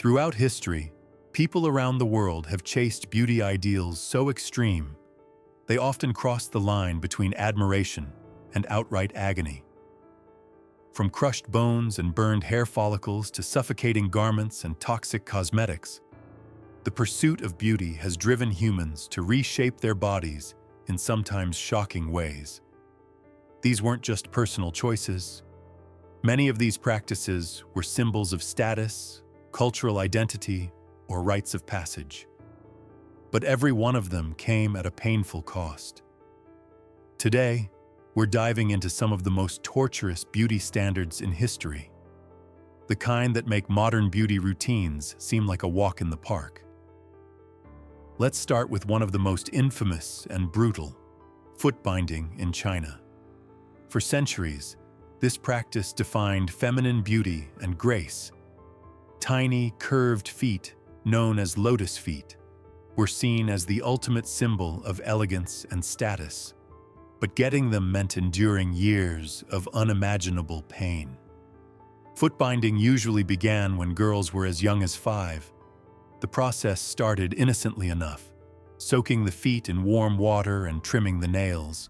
Throughout history, people around the world have chased beauty ideals so extreme, they often cross the line between admiration and outright agony. From crushed bones and burned hair follicles to suffocating garments and toxic cosmetics, the pursuit of beauty has driven humans to reshape their bodies in sometimes shocking ways. These weren't just personal choices. Many of these practices were symbols of status, cultural identity, or rites of passage. But every one of them came at a painful cost. Today, we're diving into some of the most torturous beauty standards in history, the kind that make modern beauty routines seem like a walk in the park. Let's start with one of the most infamous and brutal, foot binding in China. For centuries, this practice defined feminine beauty and grace. Tiny, curved feet, known as lotus feet, were seen as the ultimate symbol of elegance and status, but getting them meant enduring years of unimaginable pain. Foot binding usually began when girls were as young as 5. The process started innocently enough, soaking the feet in warm water and trimming the nails.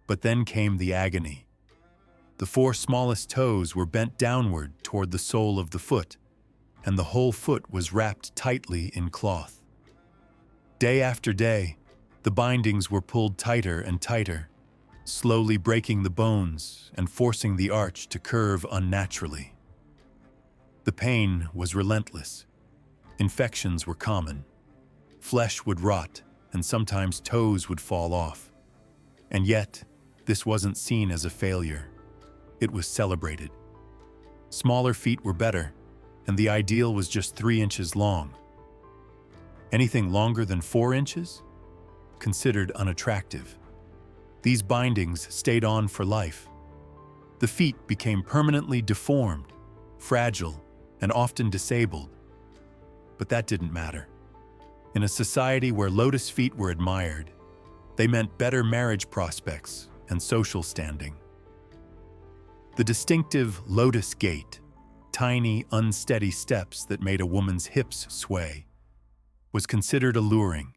But then came the agony. The 4 smallest toes were bent downward toward the sole of the foot, and the whole foot was wrapped tightly in cloth. Day after day, the bindings were pulled tighter and tighter, slowly breaking the bones and forcing the arch to curve unnaturally. The pain was relentless. Infections were common. Flesh would rot, and sometimes toes would fall off. And yet, this wasn't seen as a failure. It was celebrated. Smaller feet were better, and the ideal was just 3 inches long. Anything longer than 4 inches? Considered unattractive. These bindings stayed on for life. The feet became permanently deformed, fragile, and often disabled. But that didn't matter. In a society where lotus feet were admired, they meant better marriage prospects and social standing. The distinctive lotus gait, tiny, unsteady steps that made a woman's hips sway, was considered alluring.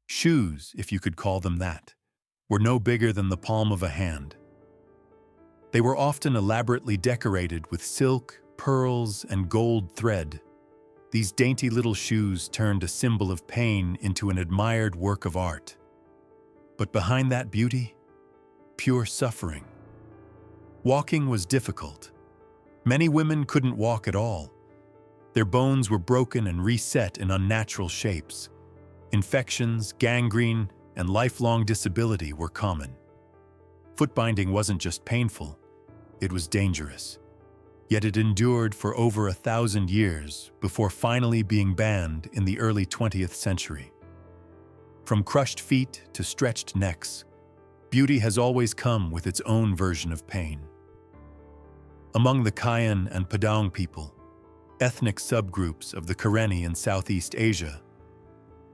Shoes, if you could call them that, were no bigger than the palm of a hand. They were often elaborately decorated with silk, pearls, and gold thread. These dainty little shoes turned a symbol of pain into an admired work of art. But behind that beauty, pure suffering. Walking was difficult. Many women couldn't walk at all. Their bones were broken and reset in unnatural shapes. Infections, gangrene, and lifelong disability were common. Foot binding wasn't just painful, it was dangerous. Yet it endured for over 1,000 years before finally being banned in the early 20th century. From crushed feet to stretched necks, beauty has always come with its own version of pain. Among the Kayan and Padang people, ethnic subgroups of the Karenni in Southeast Asia,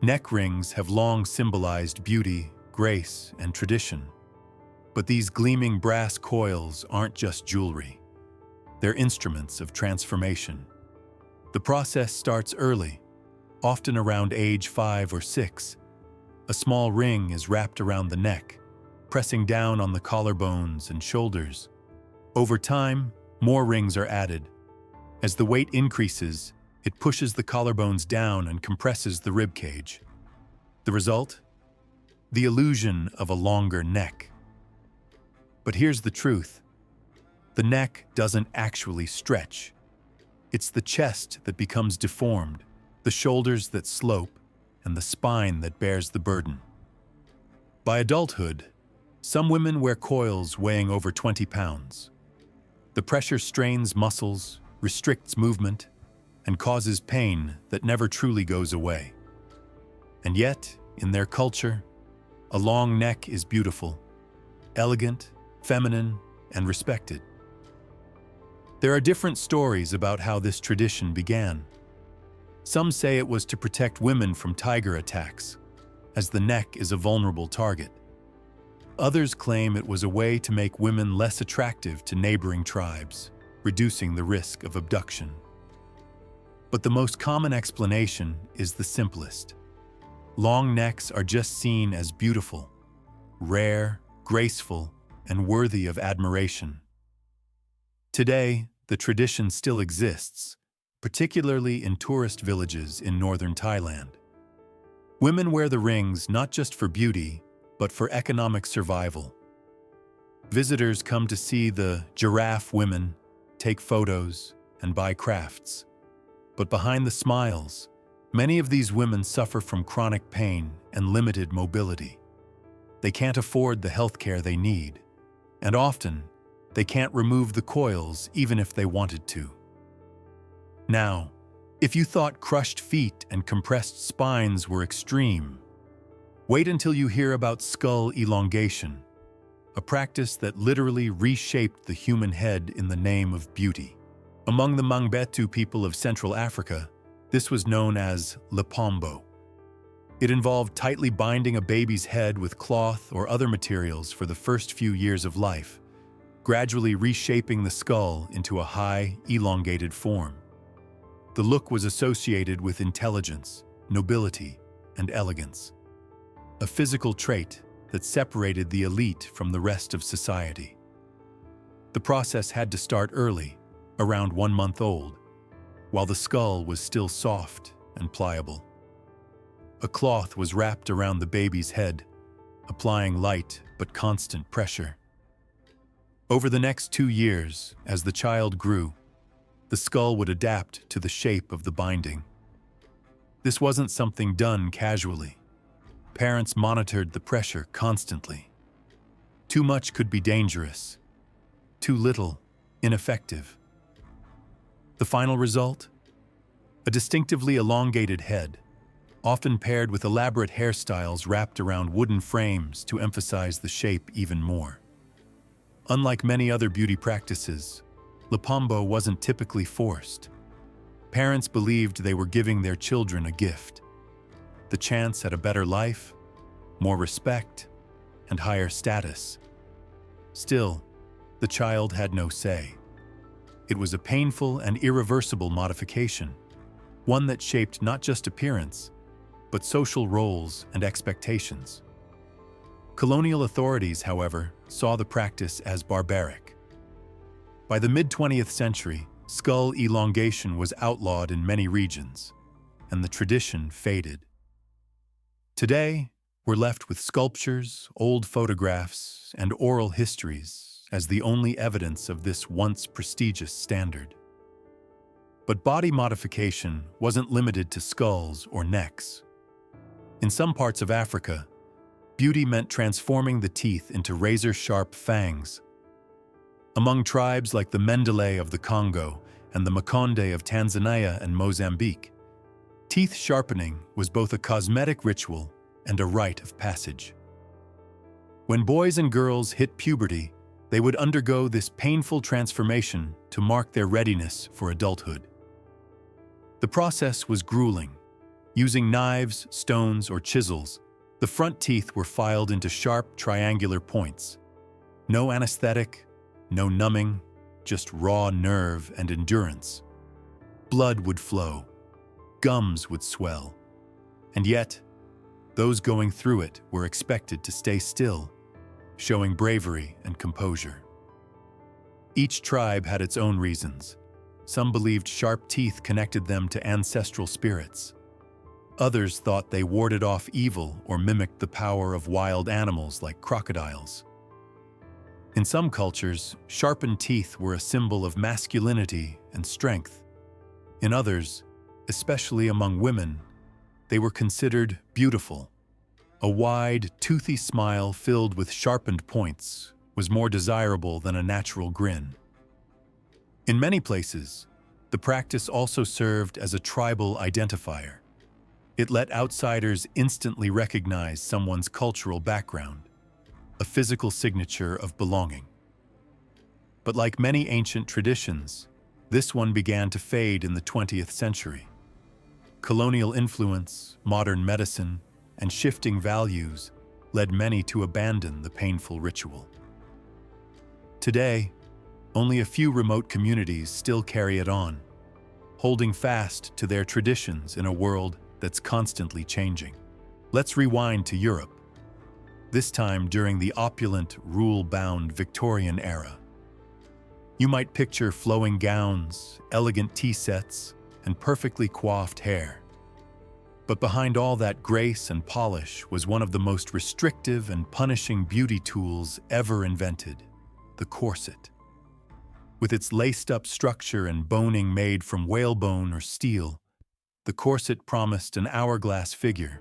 neck rings have long symbolized beauty, grace, and tradition. But these gleaming brass coils aren't just jewelry. They're instruments of transformation. The process starts early, often around age 5 or 6. A small ring is wrapped around the neck, pressing down on the collarbones and shoulders. Over time, more rings are added. As the weight increases, it pushes the collarbones down and compresses the rib cage. The result? The illusion of a longer neck. But here's the truth. The neck doesn't actually stretch. It's the chest that becomes deformed, the shoulders that slope, and the spine that bears the burden. By adulthood, some women wear coils weighing over 20 pounds. The pressure strains muscles, restricts movement, and causes pain that never truly goes away. And yet, in their culture, a long neck is beautiful, elegant, feminine, and respected. There are different stories about how this tradition began. Some say it was to protect women from tiger attacks, as the neck is a vulnerable target. Others claim it was a way to make women less attractive to neighboring tribes, reducing the risk of abduction. But the most common explanation is the simplest. Long necks are just seen as beautiful, rare, graceful, and worthy of admiration. Today, the tradition still exists, particularly in tourist villages in northern Thailand. Women wear the rings not just for beauty, but for economic survival. Visitors come to see the giraffe women, take photos, and buy crafts. But behind the smiles, many of these women suffer from chronic pain and limited mobility. They can't afford the health care they need, and often, they can't remove the coils even if they wanted to. Now, if you thought crushed feet and compressed spines were extreme, wait until you hear about skull elongation, a practice that literally reshaped the human head in the name of beauty. Among the Mangbetu people of Central Africa, this was known as lepombo. It involved tightly binding a baby's head with cloth or other materials for the first few years of life, gradually reshaping the skull into a high, elongated form. The look was associated with intelligence, nobility, and elegance, a physical trait that separated the elite from the rest of society. The process had to start early, around 1 month old, while the skull was still soft and pliable. A cloth was wrapped around the baby's head, applying light but constant pressure. Over the next 2 years, as the child grew, the skull would adapt to the shape of the binding. This wasn't something done casually. Parents monitored the pressure constantly. Too much could be dangerous. Too little, ineffective. The final result? A distinctively elongated head, often paired with elaborate hairstyles wrapped around wooden frames to emphasize the shape even more. Unlike many other beauty practices, lepombo wasn't typically forced. Parents believed they were giving their children a gift: the chance at a better life, more respect, and higher status. Still, the child had no say. It was a painful and irreversible modification, one that shaped not just appearance, but social roles and expectations. Colonial authorities, however, saw the practice as barbaric. By the mid-20th century, skull elongation was outlawed in many regions, and the tradition faded. Today, we're left with sculptures, old photographs, and oral histories as the only evidence of this once prestigious standard. But body modification wasn't limited to skulls or necks. In some parts of Africa, beauty meant transforming the teeth into razor-sharp fangs. Among tribes like the Mendele of the Congo and the Makonde of Tanzania and Mozambique, teeth sharpening was both a cosmetic ritual and a rite of passage. When boys and girls hit puberty, they would undergo this painful transformation to mark their readiness for adulthood. The process was grueling. Using knives, stones, or chisels, the front teeth were filed into sharp, triangular points. No anesthetic, no numbing, just raw nerve and endurance. Blood would flow, gums would swell, and yet, those going through it were expected to stay still, showing bravery and composure. Each tribe had its own reasons. Some believed sharp teeth connected them to ancestral spirits. Others thought they warded off evil or mimicked the power of wild animals like crocodiles. In some cultures, sharpened teeth were a symbol of masculinity and strength. In others, especially among women, they were considered beautiful. A wide, toothy smile filled with sharpened points was more desirable than a natural grin. In many places, the practice also served as a tribal identifier. It let outsiders instantly recognize someone's cultural background, a physical signature of belonging. But like many ancient traditions, this one began to fade in the 20th century. Colonial influence, modern medicine, and shifting values led many to abandon the painful ritual. Today, only a few remote communities still carry it on. holding fast to their traditions in a world that's constantly changing. Let's rewind to Europe, this time during the opulent, rule-bound Victorian era. You might picture flowing gowns, elegant tea sets, and perfectly coiffed hair. But behind all that grace and polish was one of the most restrictive and punishing beauty tools ever invented: the corset. With its laced-up structure and boning made from whalebone or steel, the corset promised an hourglass figure: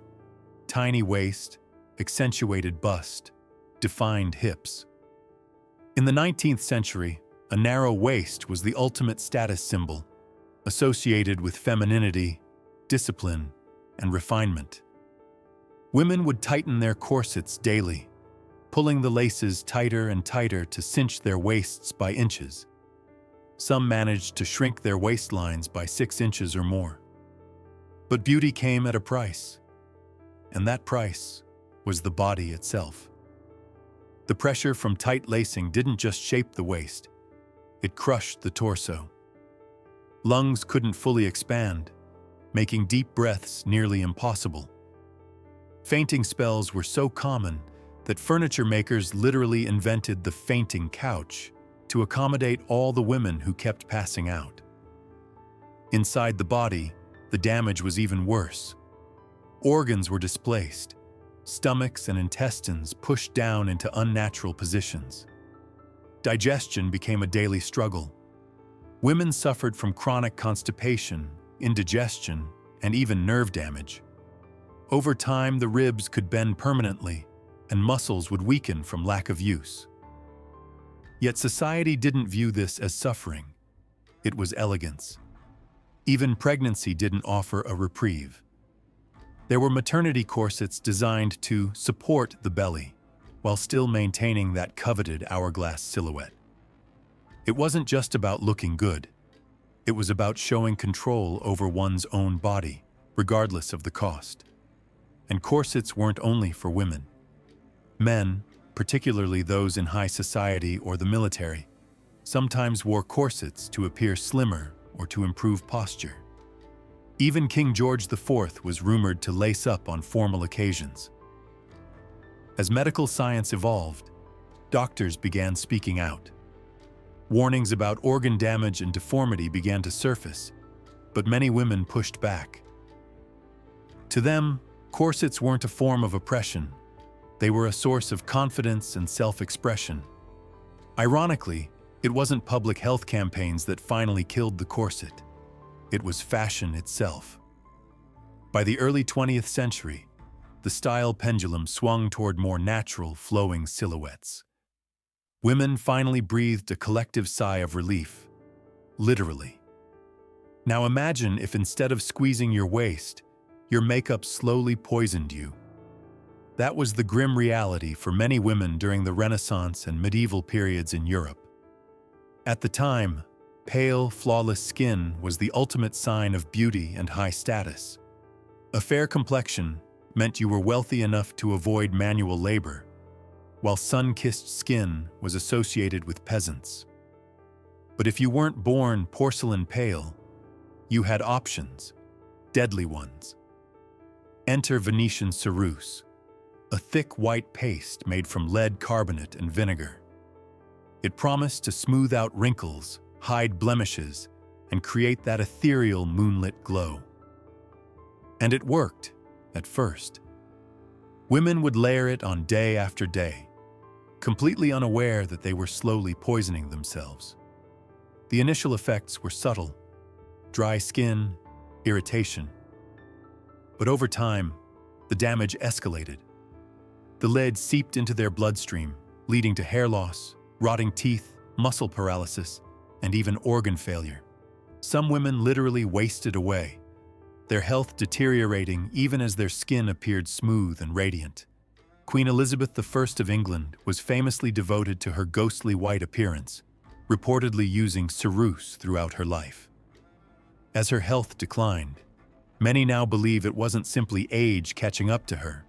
tiny waist, accentuated bust, defined hips. In the 19th century, a narrow waist was the ultimate status symbol, associated with femininity, discipline, and refinement. Women would tighten their corsets daily, pulling the laces tighter and tighter to cinch their waists by inches. Some managed to shrink their waistlines by 6 inches or more. But beauty came at a price, and that price was the body itself. The pressure from tight lacing didn't just shape the waist, it crushed the torso. Lungs couldn't fully expand, making deep breaths nearly impossible. Fainting spells were so common that furniture makers literally invented the fainting couch to accommodate all the women who kept passing out. Inside the body, the damage was even worse. Organs were displaced, stomachs and intestines pushed down into unnatural positions. Digestion became a daily struggle. Women suffered from chronic constipation, indigestion, and even nerve damage. Over time, the ribs could bend permanently, and muscles would weaken from lack of use. Yet society didn't view this as suffering. It was elegance. Even pregnancy didn't offer a reprieve. There were maternity corsets designed to support the belly, while still maintaining that coveted hourglass silhouette. It wasn't just about looking good. It was about showing control over one's own body, regardless of the cost. And corsets weren't only for women. Men, particularly those in high society or the military, sometimes wore corsets to appear slimmer or to improve posture. Even King George IV was rumored to lace up on formal occasions. As medical science evolved, doctors began speaking out. Warnings about organ damage and deformity began to surface, but many women pushed back. To them, corsets weren't a form of oppression. They were a source of confidence and self-expression. Ironically, it wasn't public health campaigns that finally killed the corset. It was fashion itself. By the early 20th century, the style pendulum swung toward more natural, flowing silhouettes. Women finally breathed a collective sigh of relief, literally. Now imagine if instead of squeezing your waist, your makeup slowly poisoned you. That was the grim reality for many women during the Renaissance and medieval periods in Europe. At the time, pale, flawless skin was the ultimate sign of beauty and high status. A fair complexion meant you were wealthy enough to avoid manual labor, while sun-kissed skin was associated with peasants. But if you weren't born porcelain pale, you had options, deadly ones. Enter Venetian ceruse, a thick white paste made from lead carbonate and vinegar. It promised to smooth out wrinkles, hide blemishes, and create that ethereal moonlit glow. And it worked, at first. Women would layer it on day after day, completely unaware that they were slowly poisoning themselves. The initial effects were subtle: dry skin, irritation. But over time, the damage escalated. The lead seeped into their bloodstream, leading to hair loss, rotting teeth, muscle paralysis, and even organ failure. Some women literally wasted away, their health deteriorating even as their skin appeared smooth and radiant. Queen Elizabeth I of England was famously devoted to her ghostly white appearance, reportedly using ceruse throughout her life. As her health declined, many now believe it wasn't simply age catching up to her,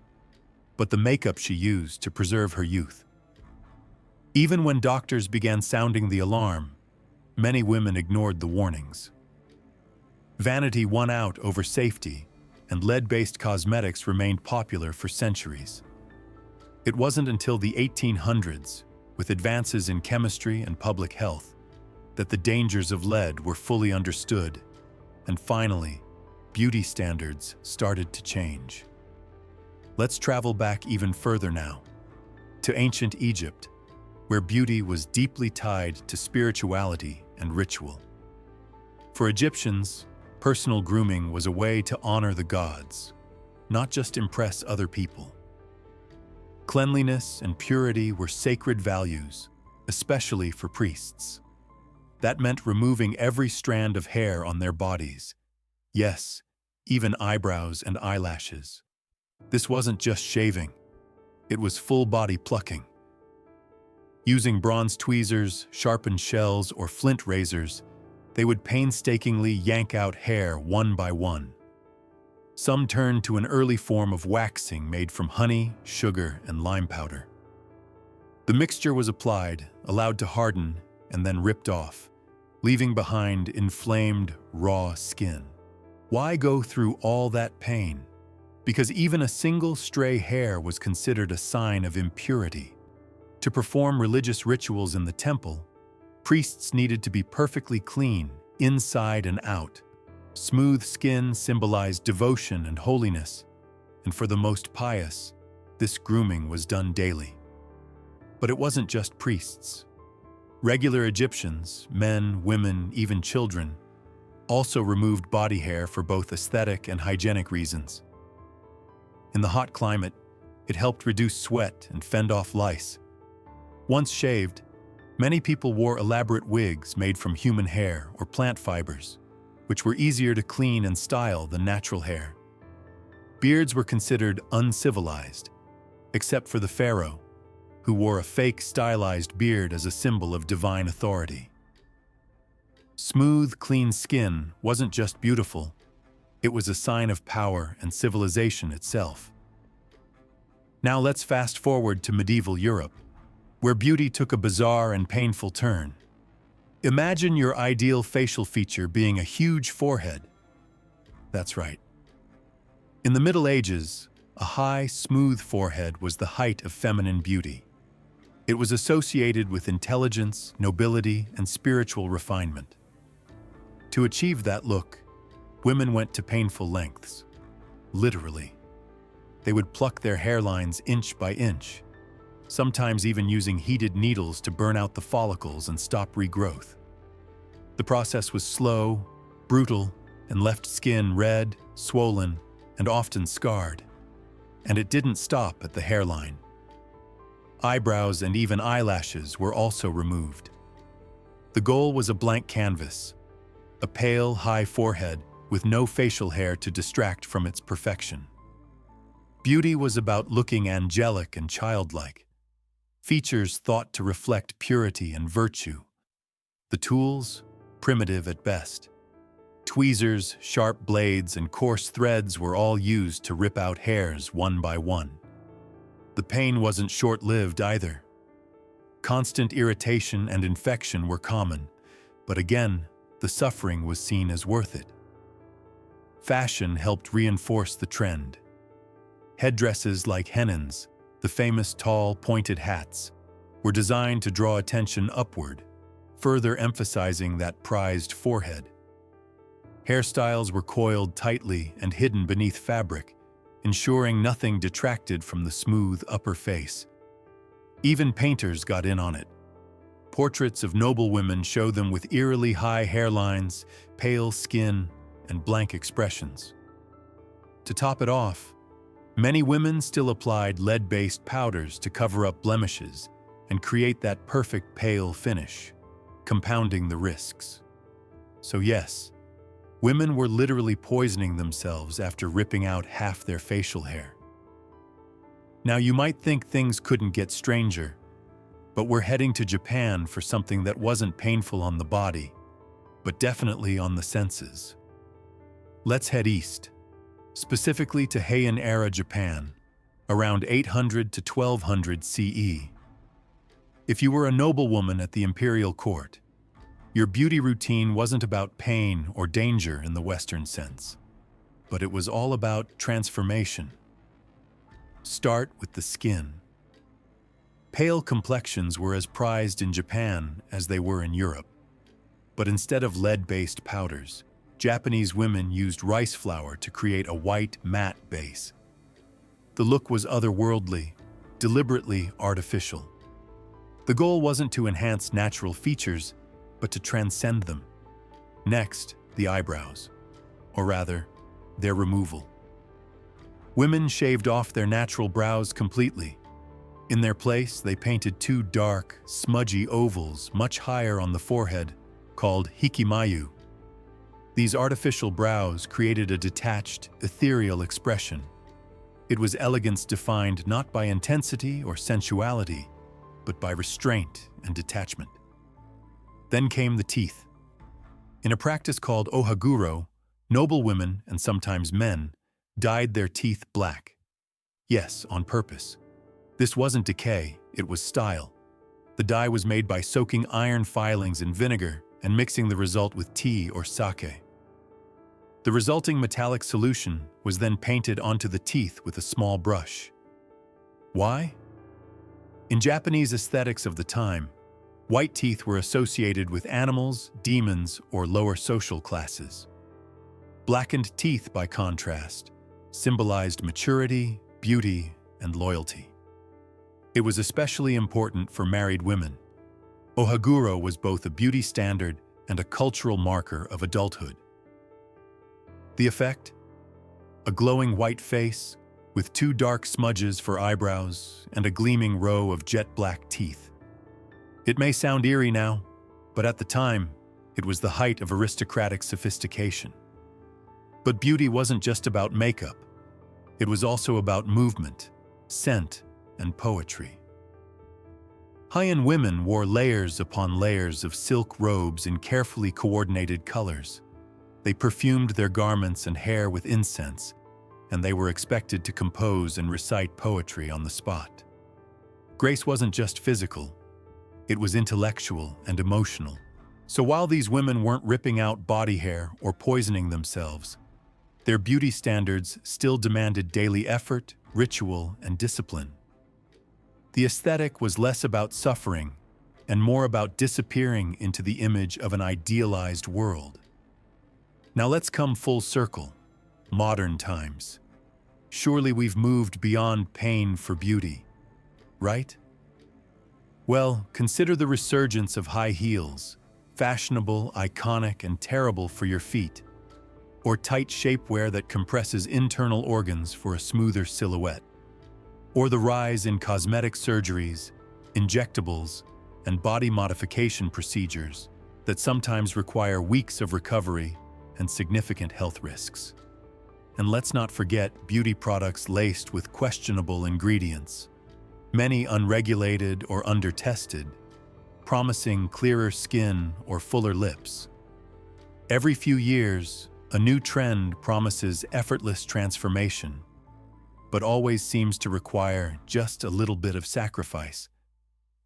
but the makeup she used to preserve her youth. Even when doctors began sounding the alarm, many women ignored the warnings. Vanity won out over safety, and lead-based cosmetics remained popular for centuries. It wasn't until the 1800s, with advances in chemistry and public health, that the dangers of lead were fully understood, and finally, beauty standards started to change. Let's travel back even further now, to ancient Egypt, where beauty was deeply tied to spirituality and ritual. For Egyptians, personal grooming was a way to honor the gods, not just impress other people. Cleanliness and purity were sacred values, especially for priests. That meant removing every strand of hair on their bodies. Yes, even eyebrows and eyelashes. This wasn't just shaving, it was full-body plucking. Using bronze tweezers, sharpened shells, or flint razors, they would painstakingly yank out hair one by one. Some turned to an early form of waxing made from honey, sugar, and lime powder. The mixture was applied, allowed to harden, and then ripped off, leaving behind inflamed, raw skin. Why go through all that pain? Because even a single stray hair was considered a sign of impurity. To perform religious rituals in the temple, priests needed to be perfectly clean, inside and out. Smooth skin symbolized devotion and holiness, and for the most pious, this grooming was done daily. But it wasn't just priests. Regular Egyptians, men, women, even children, also removed body hair for both aesthetic and hygienic reasons. In the hot climate, it helped reduce sweat and fend off lice. Once shaved, many people wore elaborate wigs made from human hair or plant fibers, which were easier to clean and style than natural hair. Beards were considered uncivilized, except for the pharaoh, who wore a fake stylized beard as a symbol of divine authority. Smooth, clean skin wasn't just beautiful, it was a sign of power and civilization itself. Now let's fast forward to medieval Europe, where beauty took a bizarre and painful turn. Imagine your ideal facial feature being a huge forehead. That's right. In the Middle Ages, a high, smooth forehead was the height of feminine beauty. It was associated with intelligence, nobility, and spiritual refinement. To achieve that look, women went to painful lengths. Literally. They would pluck their hairlines inch by inch, sometimes even using heated needles to burn out the follicles and stop regrowth. The process was slow, brutal, and left skin red, swollen, and often scarred. And it didn't stop at the hairline. Eyebrows and even eyelashes were also removed. The goal was a blank canvas, a pale, high forehead with no facial hair to distract from its perfection. Beauty was about looking angelic and childlike, features thought to reflect purity and virtue. The tools, primitive at best. Tweezers, sharp blades, and coarse threads were all used to rip out hairs one by one. The pain wasn't short-lived either. Constant irritation and infection were common, but again, the suffering was seen as worth it. Fashion helped reinforce the trend. Headdresses like hennins, the famous tall, pointed hats, were designed to draw attention upward, further emphasizing that prized forehead. Hairstyles were coiled tightly and hidden beneath fabric, ensuring nothing detracted from the smooth upper face. Even painters got in on it. Portraits of noble women show them with eerily high hairlines, pale skin, and blank expressions. To top it off, many women still applied lead-based powders to cover up blemishes and create that perfect pale finish, compounding the risks. So yes, women were literally poisoning themselves after ripping out half their facial hair. Now you might think things couldn't get stranger, but we're heading to Japan for something that wasn't painful on the body, but definitely on the senses. Let's head east, specifically to Heian-era Japan, around 800 to 1200 CE. If you were a noblewoman at the imperial court, Your beauty routine wasn't about pain or danger in the Western sense, but it was all about transformation. Start with the skin. Pale complexions were as prized in Japan as they were in Europe. But instead of lead-based powders, Japanese women used rice flour to create a white, matte base. The look was otherworldly, deliberately artificial. The goal wasn't to enhance natural features, but to transcend them. Next, the eyebrows, or rather, their removal. Women shaved off their natural brows completely. In their place, they painted two dark, smudgy ovals much higher on the forehead, called hikimayu. These artificial brows created a detached, ethereal expression. It was elegance defined not by intensity or sensuality, but by restraint and detachment. Then came the teeth. In a practice called ohaguro, noble women, and sometimes men, dyed their teeth black. Yes, on purpose. This wasn't decay, it was style. The dye was made by soaking iron filings in vinegar and mixing the result with tea or sake. The resulting metallic solution was then painted onto the teeth with a small brush. Why? In Japanese aesthetics of the time, white teeth were associated with animals, demons, or lower social classes. Blackened teeth, by contrast, symbolized maturity, beauty, and loyalty. It was especially important for married women. Ohaguro was both a beauty standard and a cultural marker of adulthood. The effect? A glowing white face with two dark smudges for eyebrows and a gleaming row of jet black teeth. It may sound eerie now, but at the time, it was the height of aristocratic sophistication. But beauty wasn't just about makeup. It was also about movement, scent, and poetry. High-end women wore layers upon layers of silk robes in carefully coordinated colors. They perfumed their garments and hair with incense, and they were expected to compose and recite poetry on the spot. Grace wasn't just physical, it was intellectual and emotional. So while these women weren't ripping out body hair or poisoning themselves, their beauty standards still demanded daily effort, ritual, and discipline. The aesthetic was less about suffering and more about disappearing into the image of an idealized world. Now let's come full circle. Modern times. Surely we've moved beyond pain for beauty, right? Well, consider the resurgence of high heels, fashionable, iconic, and terrible for your feet, or tight shapewear that compresses internal organs for a smoother silhouette, or the rise in cosmetic surgeries, injectables, and body modification procedures that sometimes require weeks of recovery and significant health risks. And let's not forget beauty products laced with questionable ingredients, many unregulated or under-tested, promising clearer skin or fuller lips. Every few years, a new trend promises effortless transformation, but always seems to require just a little bit of sacrifice.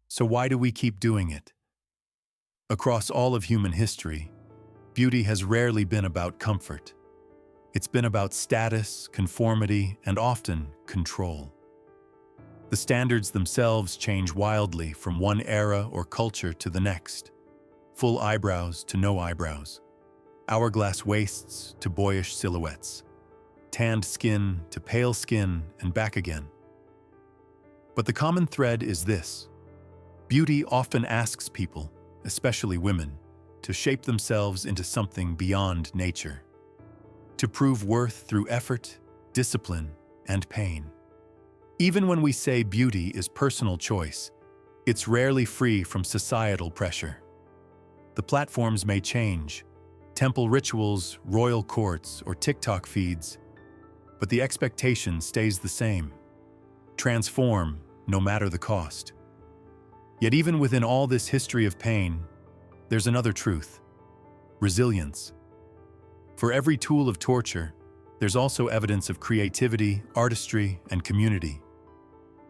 So why do we keep doing it? Across all of human history, beauty has rarely been about comfort. It's been about status, conformity, and often control. The standards themselves change wildly from one era or culture to the next. Full eyebrows to no eyebrows. Hourglass waists to boyish silhouettes. Tanned skin to pale skin and back again. But the common thread is this. Beauty often asks people, especially women, to shape themselves into something beyond nature. To prove worth through effort, discipline, and pain. Even when we say beauty is personal choice, it's rarely free from societal pressure. The platforms may change, temple rituals, royal courts, or TikTok feeds, but the expectation stays the same. Transform, no matter the cost. Yet even within all this history of pain, there's another truth: resilience. For every tool of torture, there's also evidence of creativity, artistry, and community.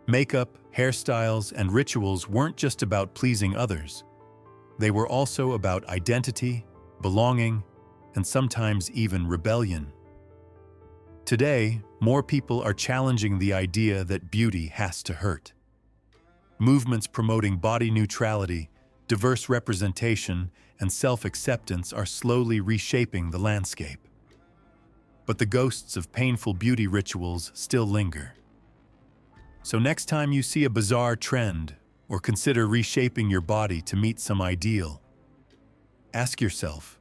Makeup, hairstyles, and rituals weren't just about pleasing others. they were also about identity, belonging, and sometimes even rebellion. Today, more people are challenging the idea that beauty has to hurt. Movements promoting body neutrality, diverse representation, and self-acceptance are slowly reshaping the landscape. But the ghosts of painful beauty rituals still linger. So next time you see a bizarre trend or consider reshaping your body to meet some ideal, ask yourself,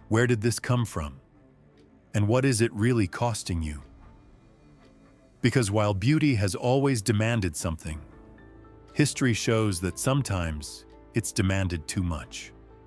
where did this come from? And what is it really costing you? Because while beauty has always demanded something, history shows that sometimes it's demanded too much.